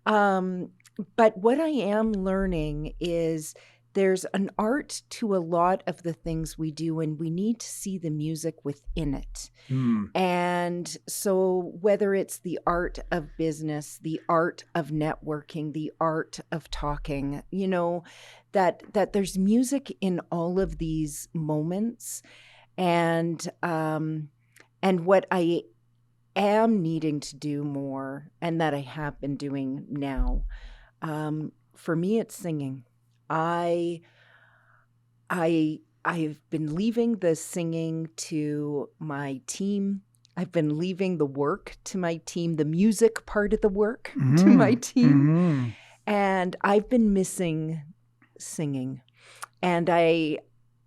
But what I am learning is there's an art to a lot of the things we do, and we need to see the music within it. Mm. And so whether it's the art of business, the art of networking, the art of talking, you know, that there's music in all of these moments. And what I am needing to do more, and that I have been doing now, for me, it's singing. I've been leaving the singing to my team. I've been leaving the work to my team, the music part of the work to my team. Mhm. And I've been missing singing. And I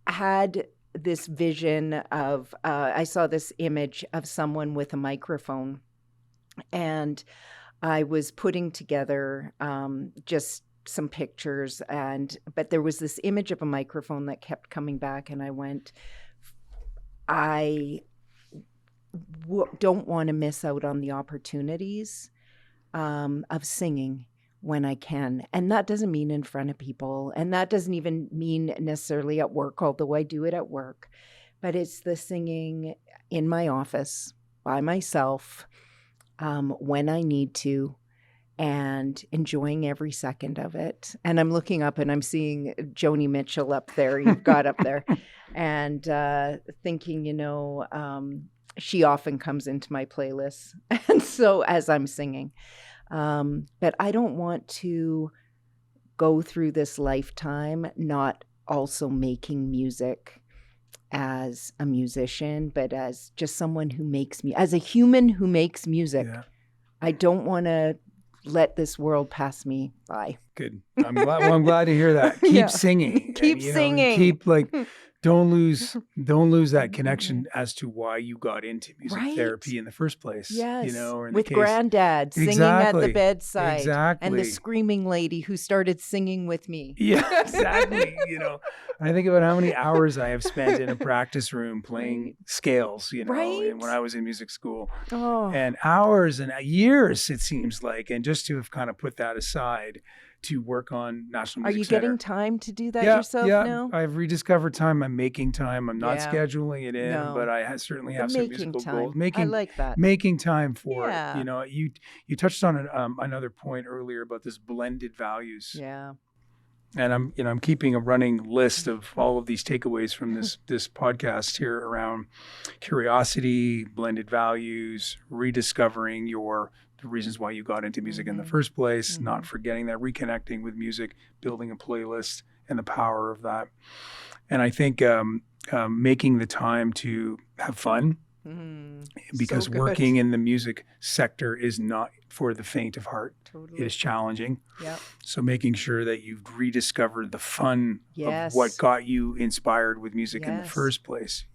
had this vision of, I saw this image of someone with a microphone. And I was putting together just some pictures, but there was this image of a microphone that kept coming back, and I went, I don't want to miss out on the opportunities of singing when I can. And that doesn't mean in front of people, and that doesn't even mean necessarily at work, although I do it at work, but it's the singing in my office by myself when I need to, and enjoying every second of it. And I'm looking up and I'm seeing Joni Mitchell up there, you've got up there, and thinking, you know, she often comes into my playlists. And so as I'm singing, but I don't want to go through this lifetime not also making music as a musician, but as just someone who makes me, as a human who makes music. Yeah. I don't want to let this world pass me by. Good. I'm glad to hear that. Keep Yeah. singing. Keep and, singing. Keep don't lose that connection as to why you got into music Right. therapy in the first place. Yes. You know, or in with the case, granddad singing Exactly. at the bedside. Exactly. And the screaming lady who started singing with me. Yeah, exactly. You know, I think about how many hours I have spent in a practice room playing scales, you know, Right. and when I was in music school. Oh, And hours and years, it seems like. And just to have kind of put that aside to work on National are Music you Center. getting time to do that yourself now? I've rediscovered time. I'm making time. I'm not Yeah. scheduling it in, No. but I certainly The have some making musical time. goals. I like that. Making time for Yeah. it. You know, you touched on another point earlier about this blended values. Yeah. And I'm keeping a running list of all of these takeaways from this podcast here around curiosity, blended values, rediscovering the reasons why you got into music in the first place, not forgetting that, reconnecting with music, building a playlist, and the power of that. And I think making the time to have fun, because So good. working in the music sector is not for the faint of heart. Totally. It is challenging. Yeah. So making sure that you've rediscovered the fun Yes. of what got you inspired with music in the Yes. first place.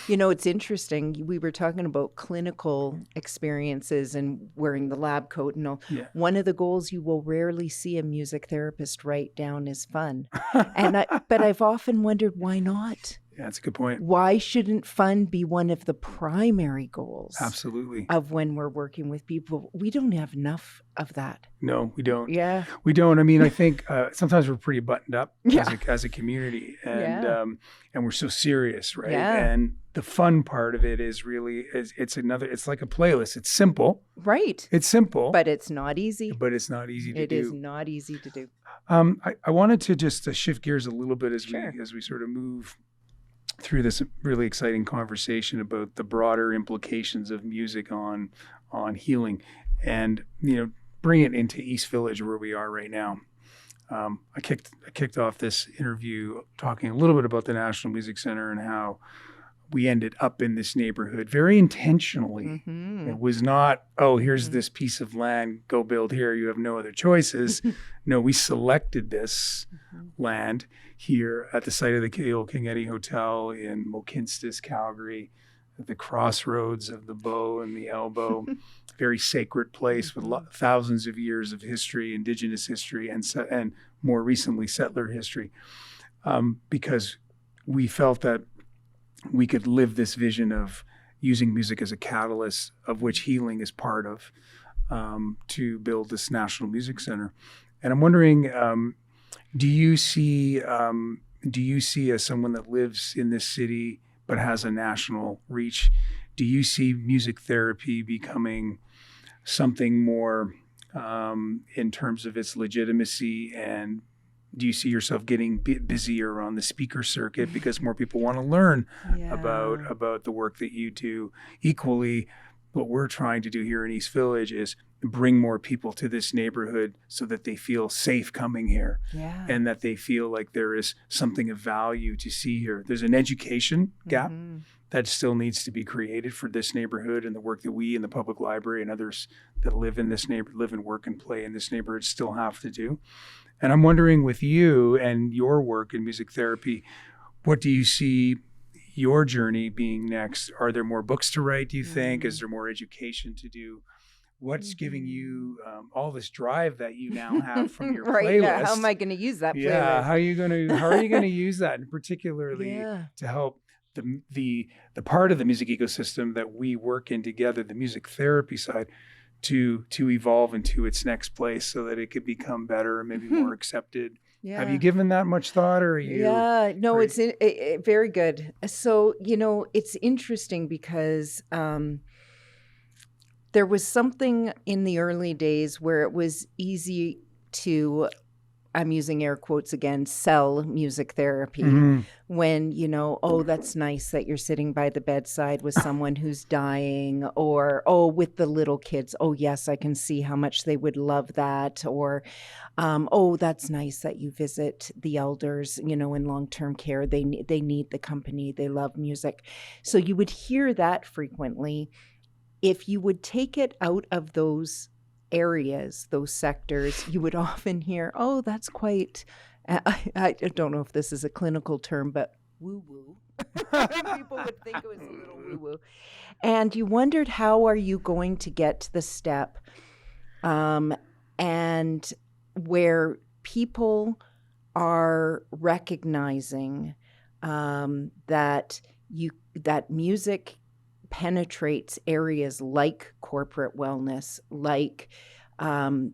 you know? It's interesting. We were talking about clinical experiences and wearing the lab coat and all. Yeah. One of the goals you will rarely see a music therapist write down is fun. But I've often wondered, why not? Yeah, that's a good point. Why shouldn't fun be one of the primary goals Absolutely. of when we're working with people? We don't have enough of that. No, we don't. Yeah. We don't. I mean, I think sometimes we're pretty buttoned up Yeah. as a community, and Yeah. and we're so serious, right? Yeah. And the fun part of it is really it's like a playlist. It's simple. Right. It's simple, But it's not easy. but it's not easy to It do. is not easy to do. I wanted to just shift gears a little bit as Sure. we sort of move through this really exciting conversation about the broader implications of music on healing, and bring it into East Village where we are right now. I kicked off this interview talking a little bit about the National Music Center and how we ended up in this neighborhood very intentionally. Mhm. It was not, oh, here's this piece of land, go build here, you have no other choices. No, we selected this land here at the site of the old King Eddie Hotel in Mohkinstsis, Calgary, at the crossroads of the Bow and the Elbow. Very sacred place with thousands of years of history, Indigenous history, and more recently settler history, because we felt that we could live this vision of using music as a catalyst, of which healing is part of, to build this National Music Center. And I'm wondering, do you see as someone that lives in this city but has a national reach, do you see music therapy becoming something more in terms of its legitimacy? And do you see yourself getting busier on the speaker circuit because more people want to learn about the work that you do? Equally, what we're trying to do here in East Village is bring more people to this neighborhood so that they feel safe coming here, and that they feel like there is something of value to see here. There's an education gap that still needs to be created for this neighborhood, and the work that we in the public library and others that live in this neighborhood, live and work and play in this neighborhood still have to do. And I'm wondering, with you and your work in music therapy, what do you see your journey being next? Are there more books to write, do you think? Is there more education to do? What's giving you all this drive that you now have from your playlist? Now, how am I going to use that playlist? Yeah, how are you going to use that, and particularly to help the part of the music ecosystem that we work in together, the music therapy side, to evolve into its next place so that it could become better and maybe more accepted? Yeah. Have you given that much thought, or are you? Yeah, no, it's very good. So, it's interesting because there was something in the early days where it was easy to, I'm using air quotes again, sell music therapy when, oh, that's nice that you're sitting by the bedside with someone who's dying, or, oh, with the little kids. Oh, yes, I can see how much they would love that. Or, oh, that's nice that you visit the elders, in long-term care. They need the company. They love music. So you would hear that frequently. If you would take it out of those areas, those sectors, you would often hear, oh, that's quite, I don't know if this is a clinical term, but woo-woo. People would think it was a little woo-woo. And you wondered, how are you going to get to the step and where people are recognizing that music penetrates areas like corporate wellness, like and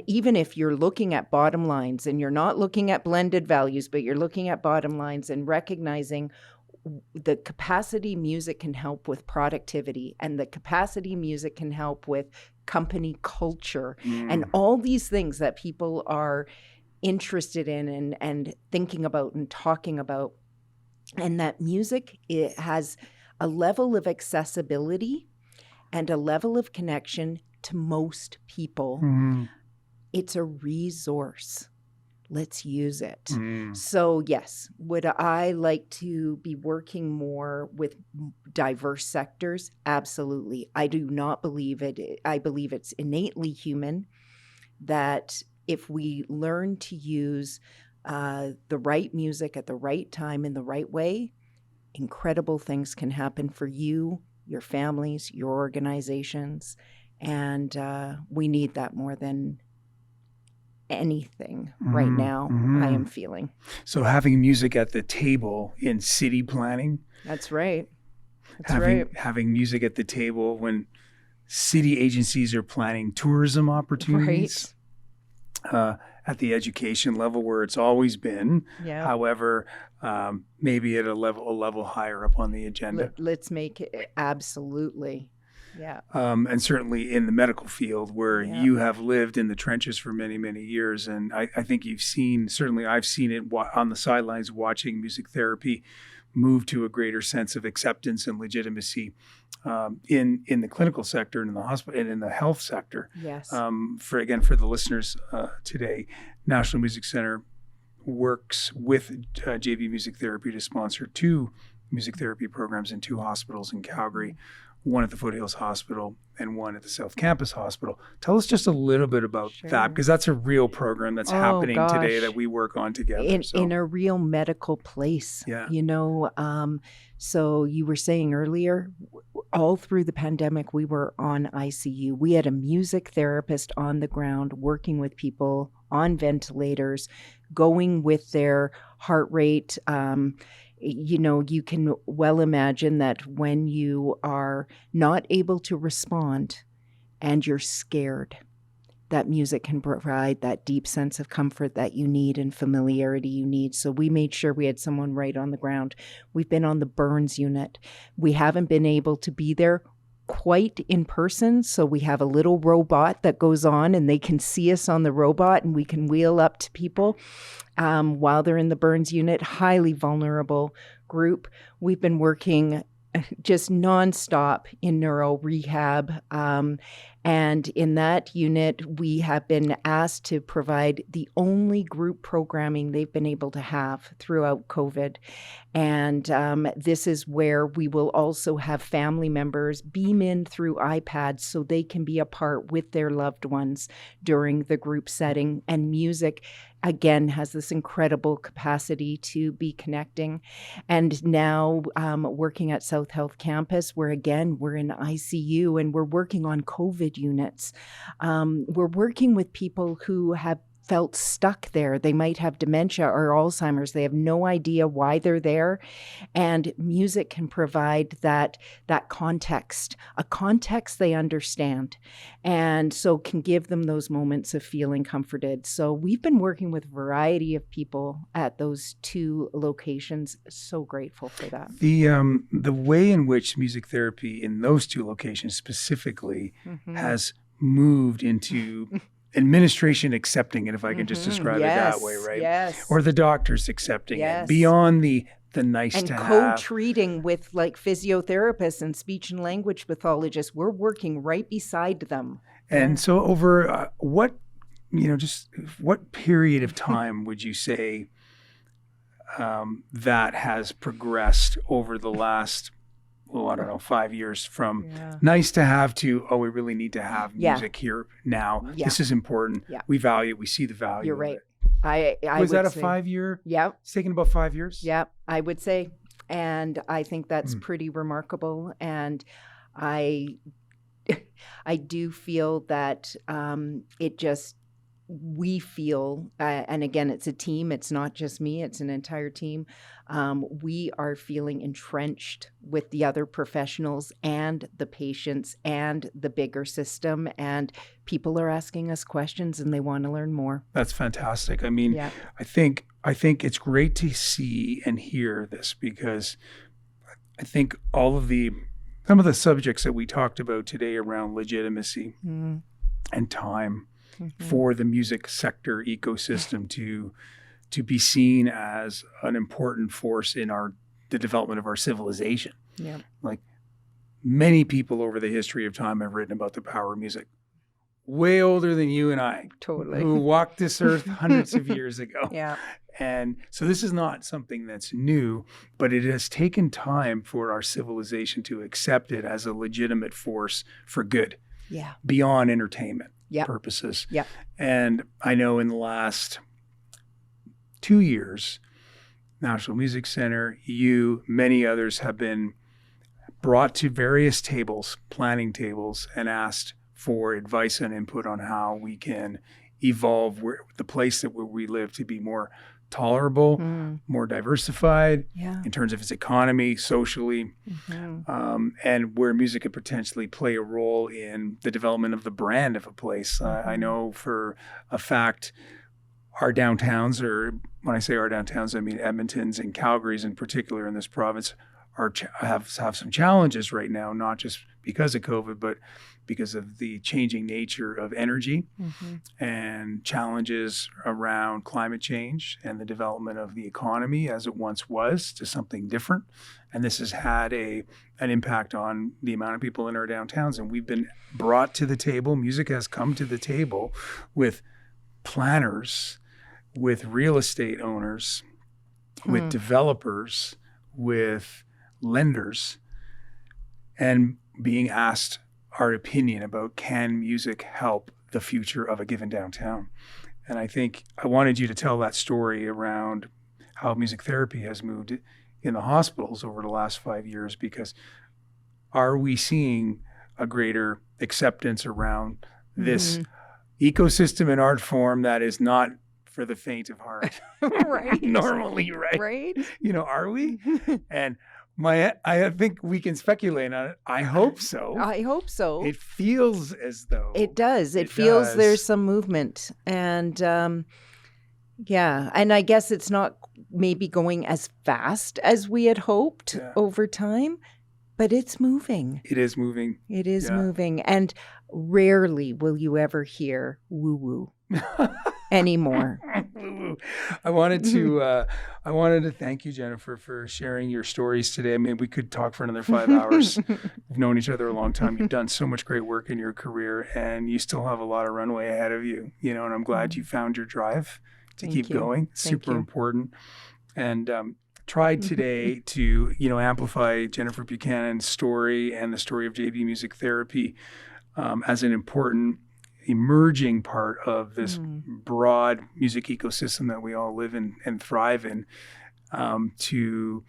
even if you're looking at bottom lines and you're not looking at blended values, but you're looking at bottom lines and recognizing the capacity music can help with productivity, and the capacity music can help with company culture, and all these things that people are interested in and thinking about and talking about, and that music, it has a level of accessibility and a level of connection to most people. It's a resource. Let's use it. So yes, would I like to be working more with diverse sectors? Absolutely. I do not believe it. I believe it's innately human that if we learn to use the right music at the right time in the right way, incredible things can happen for you, your families, your organizations. And we need that more than anything right now, I am feeling. So having music at the table in city planning. That's right. Having music at the table when city agencies are planning tourism opportunities. At the education level where it's always been. Yeah. However, maybe at a level higher up on the agenda. Let's make it absolutely. Yeah. And certainly in the medical field where you have lived in the trenches for many, many years. And I think you've seen, certainly I've seen it on the sidelines watching music therapy move to a greater sense of acceptance and legitimacy in the clinical sector and in the hospital and in the health sector. Yes. For the listeners today, National Music Center works with JV Music Therapy to sponsor 2 music therapy programs in 2 hospitals in Calgary, one at the Foothills Hospital and one at the South Campus Hospital. Tell us just a little bit about that, because that's a real program that's happening today that we work on together. In a real medical place. Yeah. So you were saying earlier, all through the pandemic, we were on ICU. We had a music therapist on the ground working with people on ventilators, going with their heart rate. You can well imagine that when you are not able to respond and you're scared, that music can provide that deep sense of comfort that you need and familiarity you need. So we made sure we had someone right on the ground. We've been on the burns unit. We haven't been able to be there quite in person. So we have a little robot that goes on and they can see us on the robot and we can wheel up to people while they're in the burns unit. Highly vulnerable group. We've been working just nonstop in neuro rehab. And in that unit, we have been asked to provide the only group programming they've been able to have throughout COVID. And this is where we will also have family members beam in through iPads so they can be a part with their loved ones during the group setting. And music, again, has this incredible capacity to be connecting. And now working at South Health Campus, where again, we're in ICU and we're working on COVID units. We're working with people who have felt stuck there. They might have dementia or Alzheimer's. They have no idea why they're there. And music can provide that context, a context they understand. And so can give them those moments of feeling comforted. So we've been working with a variety of people at those 2 locations. So grateful for that. The way in which music therapy in those 2 locations specifically has moved into administration accepting it, if I can just describe it that way, right? Yes. Or the doctors accepting it beyond the nice and to have. Co-treating with like physiotherapists and speech and language pathologists. We're working right beside them. And so over what period of time would you say that has progressed over the last 5 years from nice to have to, we really need to have music here now. Yeah. This is important. Yeah. We value it. We see the value. You're right. I was that a 5-year? Yeah. It's taken about 5 years? Yeah, I would say. And I think that's pretty remarkable. And I do feel that we feel, and again, it's a team, it's not just me, it's an entire team. We are feeling entrenched with the other professionals and the patients and the bigger system, and people are asking us questions and they want to learn more. That's fantastic. I mean, I think it's great to see and hear this, because I think some of the subjects that we talked about today around legitimacy and time for the music sector ecosystem to be seen as an important force in the development of our civilization. Yeah. Like, many people over the history of time have written about the power of music. Way older than you and I. Totally. Who walked this earth hundreds of years ago. Yeah. And so this is not something that's new, but it has taken time for our civilization to accept it as a legitimate force for good. Yeah. Beyond entertainment purposes. Yeah. And I know in the last 2 years, National Music Center, you, many others have been brought to various tables, planning tables, and asked for advice and input on how we can evolve the place that where we live to be more tolerable, more diversified Yeah. in terms of its economy, socially, and where music could potentially play a role in the development of the brand of a place. I know for a fact our downtowns, or when I say our downtowns, I mean Edmonton's and Calgary's in particular in this province, have some challenges right now, not just because of COVID, but because of the changing nature of energy and challenges around climate change and the development of the economy as it once was to something different. And this has had an impact on the amount of people in our downtowns. And we've been brought to the table. Music has come to the table with planners, with real estate owners, with developers, with lenders, and being asked our opinion about can music help the future of a given downtown. And I think I wanted you to tell that story around how music therapy has moved in the hospitals over the last 5 years, because are we seeing a greater acceptance around this ecosystem and art form that is not for the faint of heart? Right. Normally, right? Right. Are we? And I think we can speculate on it. I hope so. I hope so. It feels as though It does. It feels there's some movement. And and I guess it's not maybe going as fast as we had hoped over time, but it's moving. It is moving. It is moving. And rarely will you ever hear woo-woo anymore. I wanted to thank you, Jennifer, for sharing your stories today. I mean, we could talk for another 5 hours. We've known each other a long time. You've done so much great work in your career, and you still have a lot of runway ahead of you. And I'm glad you found your drive to keep going. It's super important. And tried today to amplify Jennifer Buchanan's story and the story of JB Music Therapy as an important emerging part of this broad music ecosystem that we all live in and thrive in, to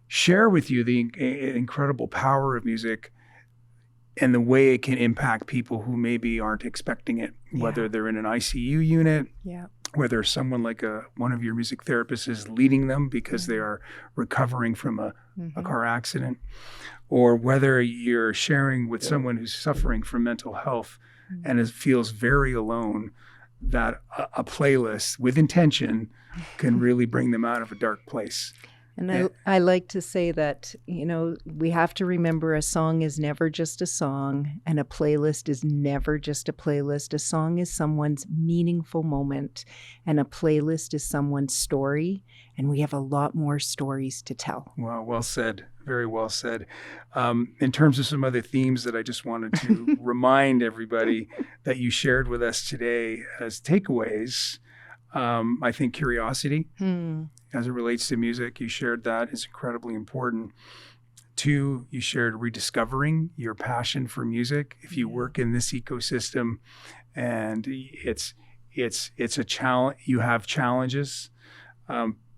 share with you the incredible power of music and the way it can impact people who maybe aren't expecting it, whether they're in an ICU unit, whether someone like one of your music therapists is leading them because they are recovering from a car accident, or whether you're sharing with someone who's suffering from mental health and feels very alone, that a playlist with intention can really bring them out of a dark place. And I like to say that, we have to remember a song is never just a song, and a playlist is never just a playlist. A song is someone's meaningful moment, and a playlist is someone's story. And we have a lot more stories to tell. Wow, well said. Very well said. In terms of some other themes that I just wanted to remind everybody that you shared with us today as takeaways, I think curiosity as it relates to music, you shared that is incredibly important. 2, you shared rediscovering your passion for music. If you work in this ecosystem and it's a challenge, you have challenges.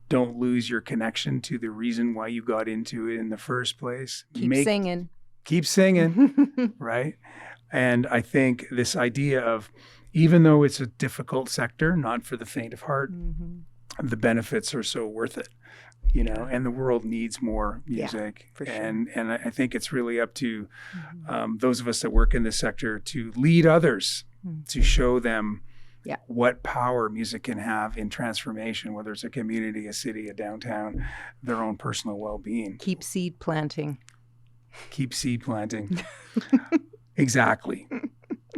Don't lose your connection to the reason why you got into it in the first place. Keep singing. Keep singing, right? And I think this idea of, even though it's a difficult sector, not for the faint of heart, the benefits are so worth it, and the world needs more music. For sure. And I think it's really up to those of us that work in this sector to lead others, to show them what power music can have in transformation, whether it's a community, a city, a downtown, their own personal well-being. Keep seed planting. Keep seed planting. Exactly.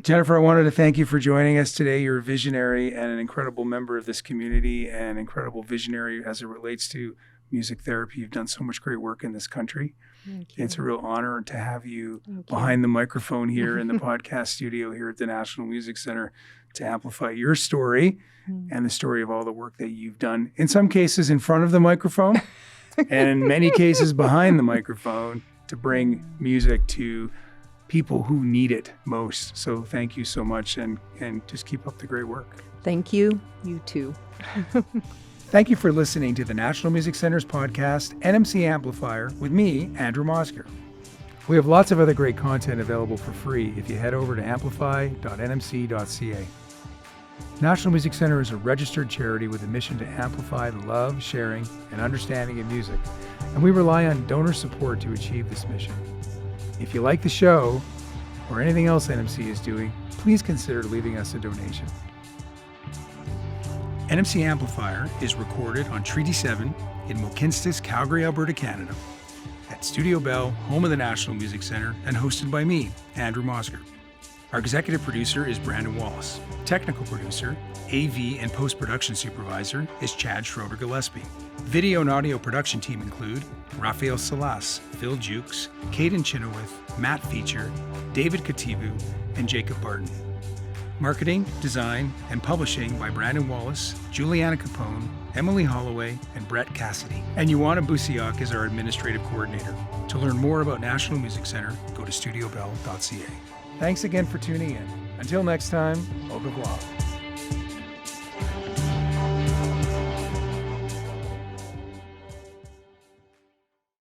Jennifer, I wanted to thank you for joining us today. You're a visionary and an incredible member of this community, and an incredible visionary as it relates to music therapy. You've done so much great work in this country. Thank you. It's a real honor to have you behind the microphone here in the podcast studio here at the National Music Center to amplify your story and the story of all the work that you've done, in some cases in front of the microphone and in many cases behind the microphone, to bring music to people who need it most. So thank you so much, and just keep up the great work. Thank you. You too. Thank you for listening to the National Music Center's podcast, NMC Amplifier, with me, Andrew Mosker. We have lots of other great content available for free if you head over to amplify.nmc.ca. National Music Center is a registered charity with a mission to amplify the love, sharing, and understanding of music, and we rely on donor support to achieve this mission. If you like the show, or anything else NMC is doing, please consider leaving us a donation. NMC Amplifier is recorded on Treaty 7 in Mohkinstsis, Calgary, Alberta, Canada, at Studio Bell, home of the National Music Center, and hosted by me, Andrew Mosker. Our executive producer is Brandon Wallace. Technical producer, AV and post-production supervisor is Chad Schroeder-Gillespie. Video and audio production team include Raphael Salas, Phil Jukes, Caden Chenoweth, Matt Feature, David Katibu, and Jacob Barton. Marketing, design, and publishing by Brandon Wallace, Juliana Capone, Emily Holloway, and Brett Cassidy. And Ioana Busiak is our administrative coordinator. To learn more about National Music Center, go to studiobell.ca. Thanks again for tuning in. Until next time, au revoir.